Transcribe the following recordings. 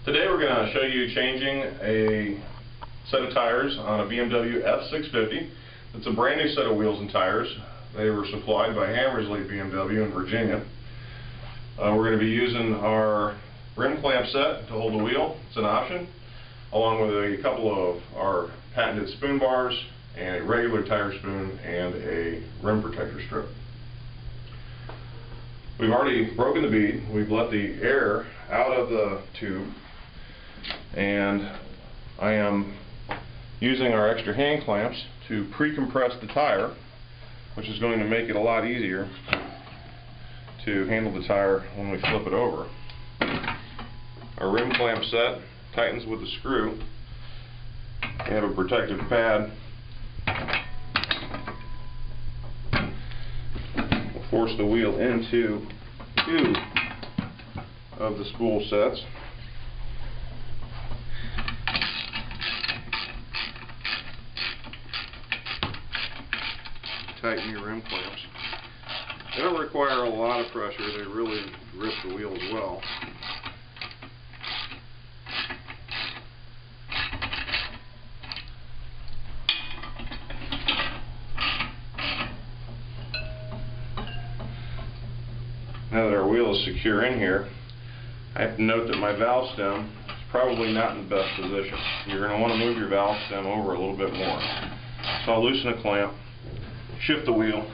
Today we're going to show you changing a set of tires on a BMW F650. It's a brand new set of wheels and tires. They were supplied by Hammersley BMW in Virginia. We're going to be using our rim clamp set to hold the wheel. It's an option, along with a couple of our patented spoon bars and a regular tire spoon and a rim protector strip. We've already broken the bead. We've let the air out of the tube, and I am using our extra hand clamps to pre-compress the tire, which is going to make it a lot easier to handle the tire when we flip it over. Our rim clamp set tightens with the screw. We have a protective pad. We'll force the wheel into two of the spool sets. Tighten your rim clamps. They don't require a lot of pressure. They really grip the wheel as well. Now that our wheel is secure in here, I have to note that my valve stem is probably not in the best position. You're going to want to move your valve stem over a little bit more. So I'll loosen a clamp, shift the wheel,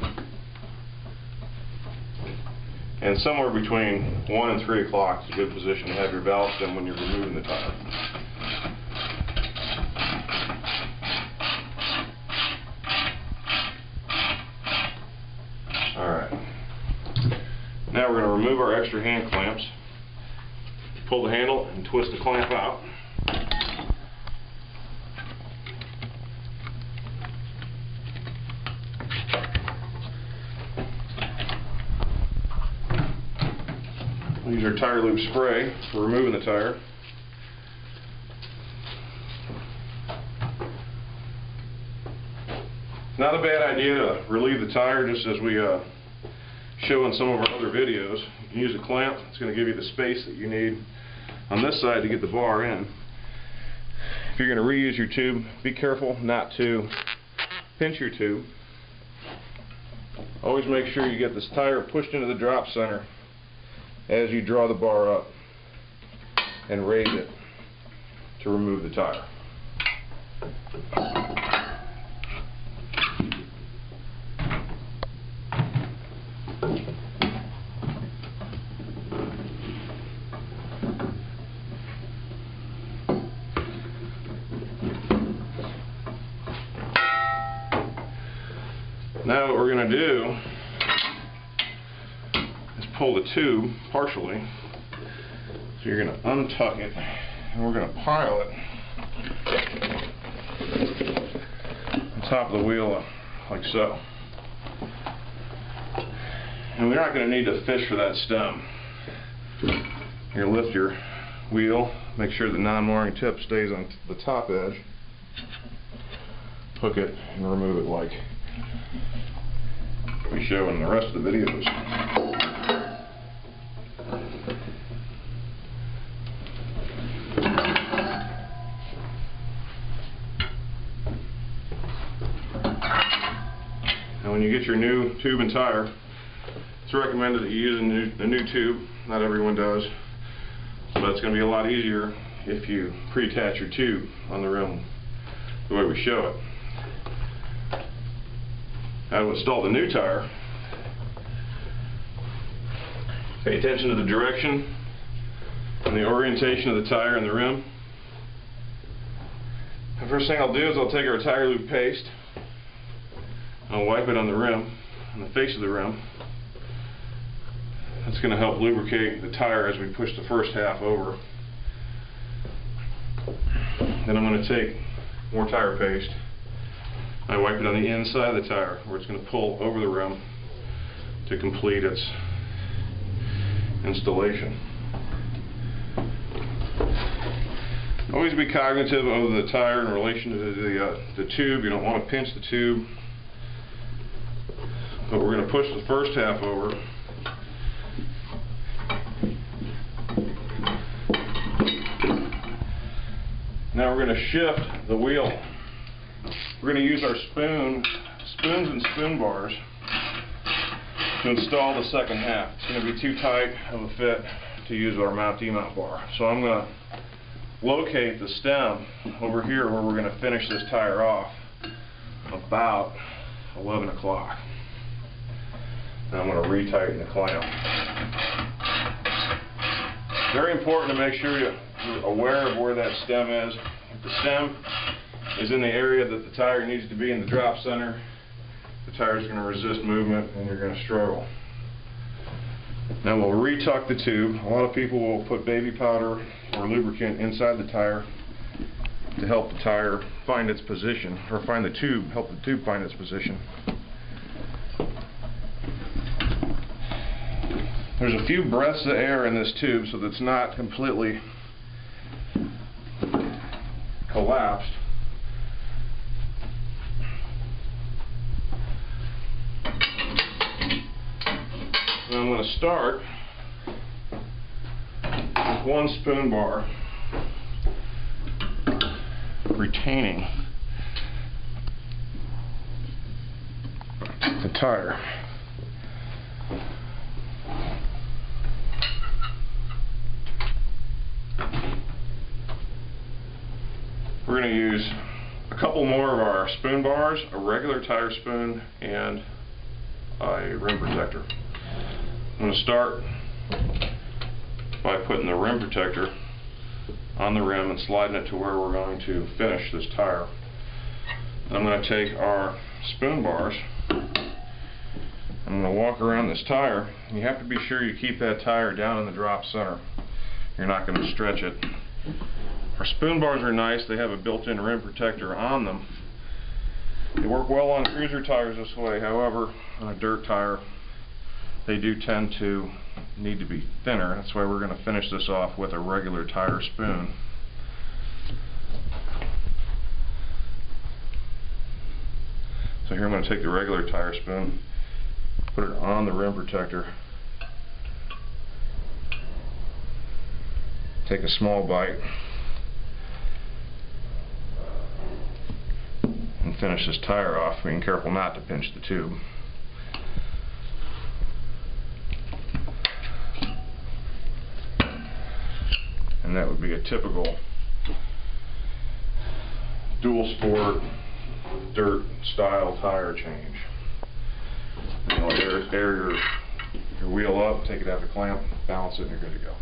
and somewhere between 1 and 3 o'clock is a good position to have your valve stem when you're removing the tire. Alright. Now we're going to remove our extra hand clamps, pull the handle and twist the clamp out. Use our tire lube spray for removing the tire. It's not a bad idea to relieve the tire, just as we show in some of our other videos. You can use a clamp. It's going to give you the space that you need on this side to get the bar in. If you're going to reuse your tube, be careful not to pinch your tube. Always make sure you get this tire pushed into the drop center as you draw the bar up and raise it to remove the tire. Now what we're going to do is pull the tube partially. So you're going to untuck it and we're going to pile it on top of the wheel like so. And we're not going to need to fish for that stem. You're going to lift your wheel, make sure the non-mooring tip stays on the top edge, hook it and remove it like we show in the rest of the videos. Now when you get your new tube and tire, it's recommended that you use a new tube. Not everyone does, but it's going to be a lot easier if you pre-attach your tube on the rim the way we show it. Now to install the new tire, pay attention to the direction and the orientation of the tire and the rim. The first thing I'll do is I'll take our tire lube paste, I'll wipe it on the rim, on the face of the rim. That's going to help lubricate the tire as we push the first half over. Then I'm going to take more tire paste. I wipe it on the inside of the tire where it's going to pull over the rim to complete its installation. Always be cognitive of the tire in relation to the tube. You don't want to pinch the tube. But we're going to push the first half over. Now we're going to shift the wheel. We're going to use our spoons and spoon bars to install the second half. It's going to be too tight of a fit to use our mount-demount bar. So I'm going to locate the stem over here where we're going to finish this tire off about 11 o'clock. And I'm going to retighten the clamp. Very important to make sure you're aware of where that stem is. If the stem is in the area that the tire needs to be in the drop center, the tire is going to resist movement and you're going to struggle. Now we'll retuck the tube. A lot of people will put baby powder or lubricant inside the tire to help the tire find its position, or find the tube, help the tube find its position. There's a few breaths of air in this tube so that it's not completely collapsed. And I'm going to start with one spoon bar, retaining the tire. We're going to use a couple more of our spoon bars, a regular tire spoon, and a rim protector. I'm going to start by putting the rim protector on the rim and sliding it to where we're going to finish this tire. And I'm going to take our spoon bars, I'm going to walk around this tire. You have to be sure you keep that tire down in the drop center. You're not going to stretch it. Our spoon bars are nice. They have a built-in rim protector on them. They work well on cruiser tires this way. However, on a dirt tire, they do tend to need to be thinner. That's why we're going to finish this off with a regular tire spoon. So here I'm going to take the regular tire spoon, put it on the rim protector, take a small bite, and finish this tire off, being careful not to pinch the tube. And that would be a typical dual sport dirt style tire change. You know, air your wheel up, take it out of the clamp, balance it, and you're good to go.